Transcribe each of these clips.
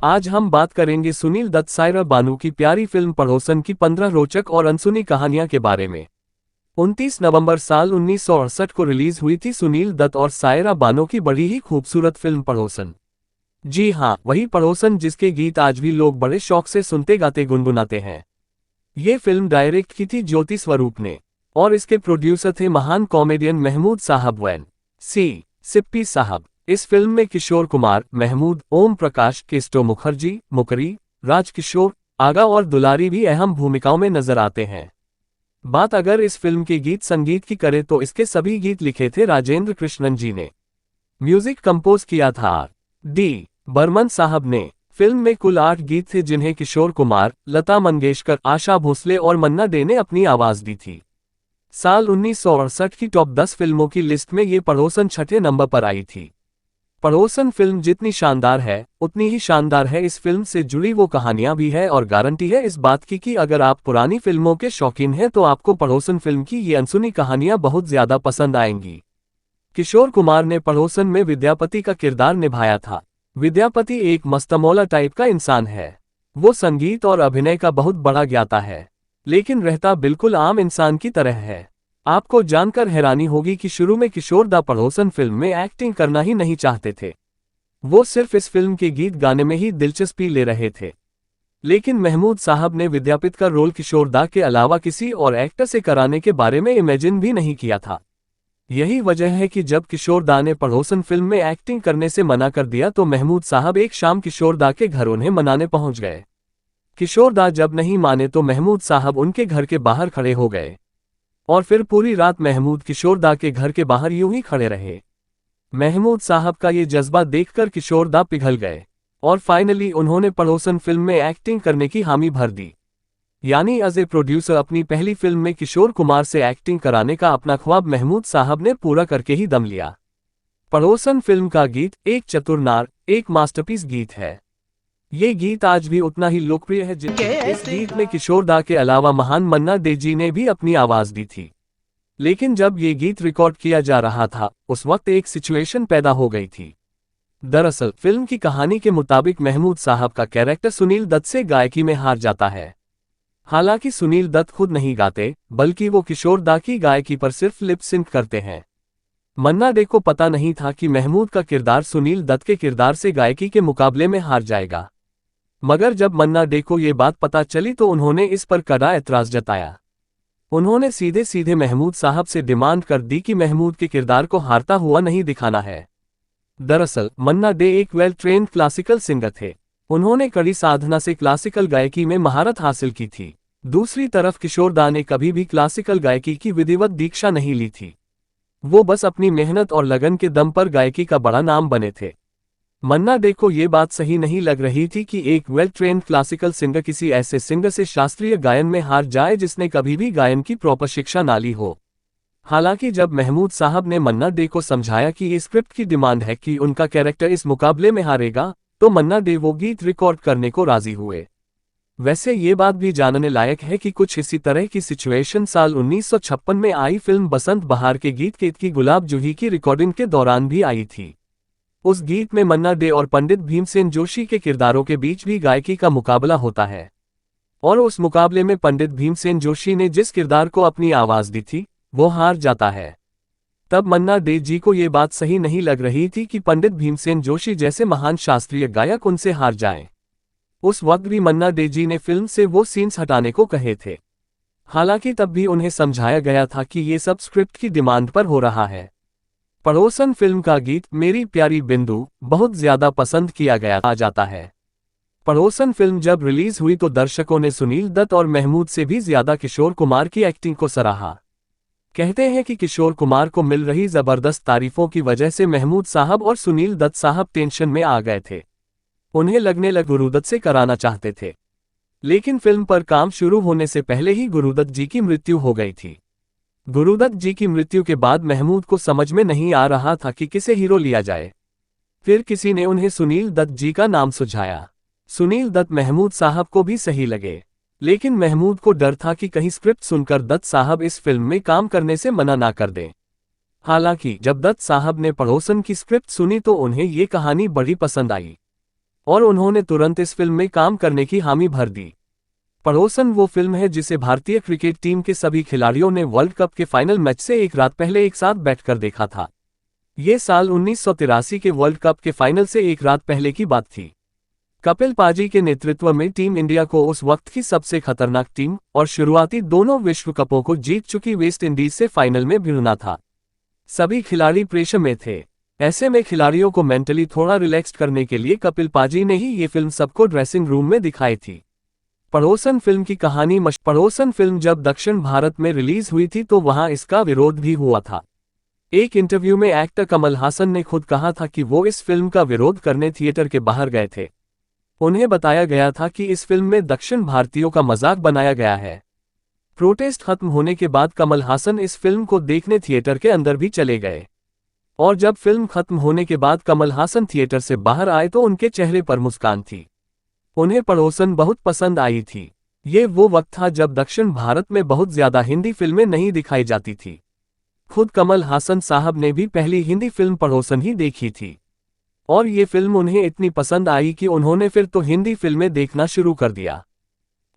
आज हम बात करेंगे सुनील दत्त सायरा बानू की प्यारी फिल्म पड़ोसन की 15 रोचक और अनसुनी कहानियां के बारे में। 29 नवंबर साल 1968 को रिलीज हुई थी सुनील दत्त और सायरा बानो की बड़ी ही खूबसूरत फिल्म पड़ोसन। जी हाँ, वही पड़ोसन जिसके गीत आज भी लोग बड़े शौक से सुनते गाते गुनगुनाते हैं। ये फिल्म डायरेक्ट की थी ज्योति स्वरूप ने और इसके प्रोड्यूसर थे महान कॉमेडियन महमूद साहब वैन सी सिप्पी साहब। इस फिल्म में किशोर कुमार, महमूद, ओम प्रकाश, केस्टो मुखर्जी, मुकरी, राजकिशोर, आगा और दुलारी भी अहम भूमिकाओं में नजर आते हैं। बात अगर इस फिल्म के गीत संगीत की करें तो इसके सभी गीत लिखे थे राजेंद्र कृष्णन जी ने। म्यूजिक कंपोज किया था आर.डी. बर्मन साहब ने। फिल्म में कुल 8 गीत थे जिन्हें किशोर कुमार, लता मंगेशकर, आशा भोसले और मन्ना डे ने अपनी आवाज दी थी। साल 1968 की टॉप 10 फिल्मों की लिस्ट में ये पड़ोसन 6ठे नंबर पर आई थी। पड़ोसन फिल्म जितनी शानदार है उतनी ही शानदार है इस फिल्म से जुड़ी वो कहानियां भी है और गारंटी है इस बात की कि अगर आप पुरानी फिल्मों के शौकीन हैं तो आपको पड़ोसन फिल्म की ये अनसुनी कहानियां बहुत ज्यादा पसंद आएंगी। किशोर कुमार ने पड़ोसन में विद्यापति का किरदार निभाया था। विद्यापति एक मस्तमौला टाइप का इंसान है। वो संगीत और अभिनय का बहुत बड़ा ज्ञाता है, लेकिन रहता बिल्कुल आम इंसान की तरह है। आपको जानकर हैरानी होगी कि शुरू में किशोर दा पड़ोसन फिल्म में एक्टिंग करना ही नहीं चाहते थे। वो सिर्फ इस फिल्म के गीत गाने में ही दिलचस्पी ले रहे थे। लेकिन महमूद साहब ने विद्यापित का रोल किशोर दा के अलावा किसी और एक्टर से कराने के बारे में इमेजिन भी नहीं किया था। यही वजह है कि जब किशोर दा ने पड़ोसन फिल्म में एक्टिंग करने से मना कर दिया तो महमूद साहब एक शाम किशोर दा के घर उन्हें मनाने पहुंच गए। किशोर दा जब नहीं माने तो महमूद साहब उनके घर के बाहर खड़े हो गए और फिर पूरी रात महमूद किशोर दा के घर के बाहर यूं ही खड़े रहे। महमूद साहब का ये जज्बा देखकर किशोर दा पिघल गए और फाइनली उन्होंने पड़ोसन फिल्म में एक्टिंग करने की हामी भर दी। यानी एज ए प्रोड्यूसर अपनी पहली फिल्म में किशोर कुमार से एक्टिंग कराने का अपना ख्वाब महमूद साहब ने पूरा करके ही दम लिया। पड़ोसन फिल्म का गीत एक चतुर नार एक मास्टरपीस गीत है। ये गीत आज भी उतना ही लोकप्रिय है जितना इस गीत में किशोर दा के अलावा महान मन्ना डे जी ने भी अपनी आवाज दी थी। लेकिन जब ये गीत रिकॉर्ड किया जा रहा था उस वक्त एक सिचुएशन पैदा हो गई थी। दरअसल फिल्म की कहानी के मुताबिक महमूद साहब का कैरेक्टर सुनील दत्त से गायकी में हार जाता है। हालांकि सुनील दत्त खुद नहीं गाते बल्कि वो किशोर दा की गायकी पर सिर्फ लिप सिंक करते हैं। मन्ना डे को पता नहीं था कि महमूद का किरदार सुनील दत्त के किरदार से गायकी के मुकाबले में हार जाएगा। मगर जब मन्ना डे को ये बात पता चली तो उन्होंने इस पर कड़ा ऐतराज जताया। उन्होंने सीधे सीधे महमूद साहब से डिमांड कर दी कि महमूद के किरदार को हारता हुआ नहीं दिखाना है। दरअसल मन्ना डे एक वेल ट्रेन्ड क्लासिकल सिंगर थे। उन्होंने कड़ी साधना से क्लासिकल गायकी में महारत हासिल की थी। दूसरी तरफ किशोर दा ने कभी भी क्लासिकल गायकी की विधिवत दीक्षा नहीं ली थी। वो बस अपनी मेहनत और लगन के दम पर गायकी का बड़ा नाम बने थे। मन्ना डे को ये बात सही नहीं लग रही थी कि एक वेल ट्रेन्ड क्लासिकल सिंगर किसी ऐसे सिंगर से शास्त्रीय गायन में हार जाए जिसने कभी भी गायन की प्रॉपर शिक्षा ना ली हो। हालांकि जब महमूद साहब ने मन्ना डे को समझाया कि ये स्क्रिप्ट की डिमांड है कि उनका कैरेक्टर इस मुकाबले में हारेगा तो मन्ना डे वो गीत रिकॉर्ड करने को राजी हुए। वैसे ये बात भी जानने लायक है कि कुछ इसी तरह की सिचुएशन साल 1956 में आई फिल्म बसंत बहार के गीत केत की गुलाब जूही की रिकॉर्डिंग के दौरान भी आई थी। उस गीत में मन्ना डे और पंडित भीमसेन जोशी के किरदारों के बीच भी गायकी का मुकाबला होता है और उस मुकाबले में पंडित भीमसेन जोशी ने जिस किरदार को अपनी आवाज दी थी वो हार जाता है। तब मन्ना डे जी को ये बात सही नहीं लग रही थी कि पंडित भीमसेन जोशी जैसे महान शास्त्रीय गायक उनसे हार जाएं। उस वक्त भी मन्ना डे जी ने फिल्म से वो सीन्स हटाने को कहे थे। हालांकि तब भी उन्हें समझाया गया था कि ये सब स्क्रिप्ट की डिमांड पर हो रहा है। पड़ोसन फिल्म का गीत मेरी प्यारी बिंदु बहुत ज्यादा पसंद किया गया आ जाता है। पड़ोसन फिल्म जब रिलीज हुई तो दर्शकों ने सुनील दत्त और महमूद से भी ज्यादा किशोर कुमार की एक्टिंग को सराहा। कहते हैं कि किशोर कुमार को मिल रही जबरदस्त तारीफों की वजह से महमूद साहब और सुनील दत्त साहब टेंशन में आ गए थे। उन्हें लगने लग गुरुदत्त से कराना चाहते थे। लेकिन फिल्म पर काम शुरू होने से पहले ही गुरुदत्त जी की मृत्यु हो गई थी। गुरुदत्त जी की मृत्यु के बाद महमूद को समझ में नहीं आ रहा था कि किसे हीरो लिया जाए। फिर किसी ने उन्हें सुनील दत्त जी का नाम सुझाया। सुनील दत्त महमूद साहब को भी सही लगे, लेकिन महमूद को डर था कि कहीं स्क्रिप्ट सुनकर दत्त साहब इस फिल्म में काम करने से मना ना कर दें। हालांकि जब दत्त साहब ने पड़ोसन की स्क्रिप्ट सुनी तो उन्हें ये कहानी बड़ी पसंद आई। और उन्होंने तुरंत इस फिल्म में काम करने की हामी भर दी। पड़ोसन वो फिल्म है जिसे भारतीय क्रिकेट टीम के सभी खिलाड़ियों ने वर्ल्ड कप के फाइनल मैच से एक रात पहले एक साथ बैठकर देखा था। ये साल 1983 के वर्ल्ड कप के फाइनल से एक रात पहले की बात थी। कपिल पाजी के नेतृत्व में टीम इंडिया को उस वक्त की सबसे खतरनाक टीम और शुरुआती दोनों विश्व कपों को जीत चुकी वेस्ट इंडीज से फाइनल में भिड़ना था। सभी खिलाड़ी प्रेशर में थे। ऐसे में खिलाड़ियों को मेंटली थोड़ा रिलैक्स करने के लिए कपिल पाजी ने ही ये फिल्म सबको ड्रेसिंग रूम में दिखाई थी। पड़ोसन फिल्म की कहानी पड़ोसन फिल्म जब दक्षिण भारत में रिलीज हुई थी तो वहां इसका विरोध भी हुआ था। एक इंटरव्यू में एक्टर कमल हासन ने खुद कहा था कि वो इस फिल्म का विरोध करने थिएटर के बाहर गए थे। उन्हें बताया गया था कि इस फिल्म में दक्षिण भारतीयों का मजाक बनाया गया है। प्रोटेस्ट खत्म होने के बाद कमल हासन इस फिल्म को देखने थिएटर के अंदर भी चले गए। और जब फिल्म खत्म होने के बाद कमल हासन थिएटर से बाहर आए तो उनके चेहरे पर मुस्कान थी। उन्हें पड़ोसन बहुत पसंद आई थी। ये वो वक्त था जब दक्षिण भारत में बहुत ज्यादा हिंदी फिल्में नहीं दिखाई जाती थी। खुद कमल हासन साहब ने भी पहली हिंदी फिल्म पड़ोसन ही देखी थी और ये फिल्म उन्हें इतनी पसंद आई कि उन्होंने फिर तो हिंदी फिल्में देखना शुरू कर दिया।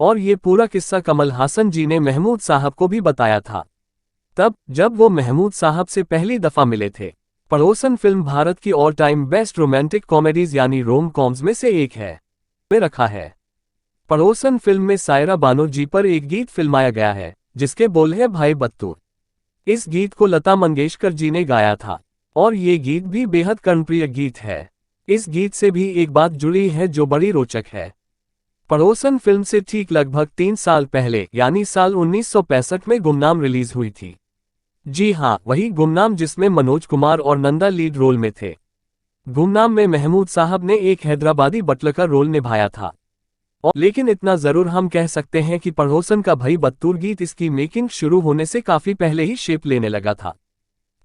और ये पूरा किस्सा कमल हासन जी ने महमूद साहब को भी बताया था, तब जब वो महमूद साहब से पहली दफा मिले थे। पड़ोसन फिल्म भारत की all time best romantic comedies यानी रोम कॉम्स में से एक है में रखा है। पड़ोसन फिल्म में सायरा बानो जी पर एक गीत फिल्माया गया है जिसके बोल है भाई बत्तूर। इस गीत को लता मंगेशकर जी ने गाया था और ये गीत भी बेहद कर्णप्रिय गीत है। इस गीत से भी एक बात जुड़ी है जो बड़ी रोचक है। पड़ोसन फिल्म से ठीक लगभग 3 साल पहले यानी साल 1965 में गुमनाम रिलीज हुई थी। जी हाँ, वही गुमनाम जिसमें मनोज कुमार और नंदा लीड रोल में थे। गुमनाम में महमूद साहब ने एक हैदराबादी बटलर का रोल निभाया था। लेकिन इतना जरूर हम कह सकते हैं कि पड़ोसन का भाई बत्तूर गीत इसकी मेकिंग शुरू होने से काफी पहले ही शेप लेने लगा था।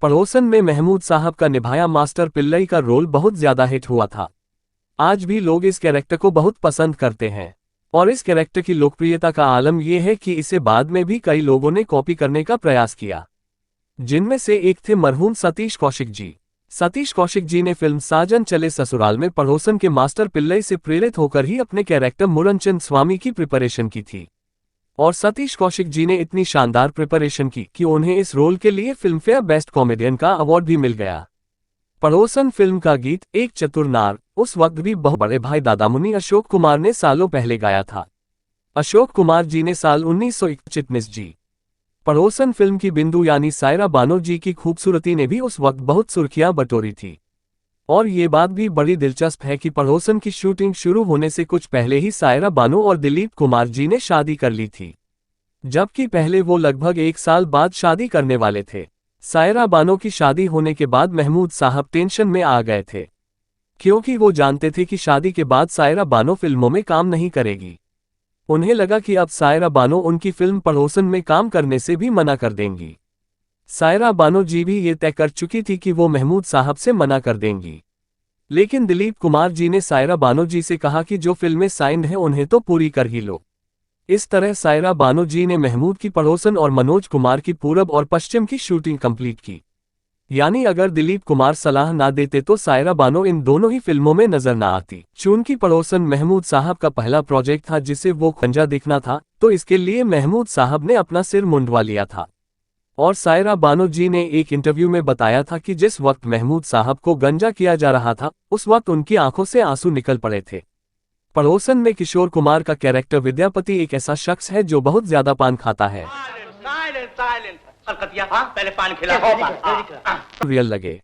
पड़ोसन में महमूद साहब का निभाया मास्टर पिल्लई का रोल बहुत ज्यादा हिट हुआ था। आज भी लोग इस कैरेक्टर को बहुत पसंद करते हैं और इस कैरेक्टर की लोकप्रियता का आलम यह है कि इसे बाद में भी कई लोगों ने कॉपी करने का प्रयास किया, जिनमें से एक थे मरहूम सतीश कौशिक जी। सतीश कौशिक जी ने फिल्म साजन चले ससुराल में पड़ोसन के मास्टर पिल्लई से प्रेरित होकर ही अपने कैरेक्टर मुरनचंद स्वामी की प्रिपरेशन की थी और सतीश कौशिक जी ने इतनी शानदार प्रिपरेशन की कि उन्हें इस रोल के लिए फिल्मफेयर बेस्ट कॉमेडियन का अवार्ड भी मिल गया। पड़ोसन फिल्म का गीत एक चतुर नार उस वक्त भी बहुत बड़े भाई दादामुनि अशोक कुमार ने सालों पहले गाया था। अशोक कुमार जी ने साल 1919 जी। पड़ोसन फिल्म की बिंदु यानी सायरा बानो जी की खूबसूरती ने भी उस वक्त बहुत सुर्खियां बटोरी थी। और ये बात भी बड़ी दिलचस्प है कि पड़ोसन की शूटिंग शुरू होने से कुछ पहले ही सायरा बानो और दिलीप कुमार जी ने शादी कर ली थी, जबकि पहले वो लगभग 1 साल बाद शादी करने वाले थे। सायरा बानो की शादी होने के बाद महमूद साहब टेंशन में आ गए थे, क्योंकि वो जानते थे कि शादी के बाद सायरा बानो फिल्मों में काम नहीं करेगी। उन्हें लगा कि अब सायरा बानो उनकी फिल्म पड़ोसन में काम करने से भी मना कर देंगी। सायरा बानो जी भी ये तय कर चुकी थी कि वो महमूद साहब से मना कर देंगी, लेकिन दिलीप कुमार जी ने सायरा बानो जी से कहा कि जो फिल्में साइंड हैं उन्हें तो पूरी कर ही लो। इस तरह सायरा बानो जी ने महमूद की पड़ोसन और मनोज कुमार की पूरब और पश्चिम की शूटिंग कंप्लीट की। यानी अगर दिलीप कुमार सलाह ना देते तो सायरा बानो इन दोनों ही फिल्मों में नजर ना आती। चूंकि पड़ोसन महमूद साहब का पहला प्रोजेक्ट था जिसे वो खंजा देखना था, तो इसके लिए महमूद साहब ने अपना सिर मुंडवा लिया था। और सायरा बानो जी ने एक इंटरव्यू में बताया था कि जिस वक्त महमूद साहब को गंजा किया जा रहा था उस वक्त उनकी आंखों से आंसू निकल पड़े थे। पड़ोसन में किशोर कुमार का कैरेक्टर विद्यापति एक ऐसा शख्स है जो बहुत ज्यादा पान खाता है। पहले पान खिला रियल लगे।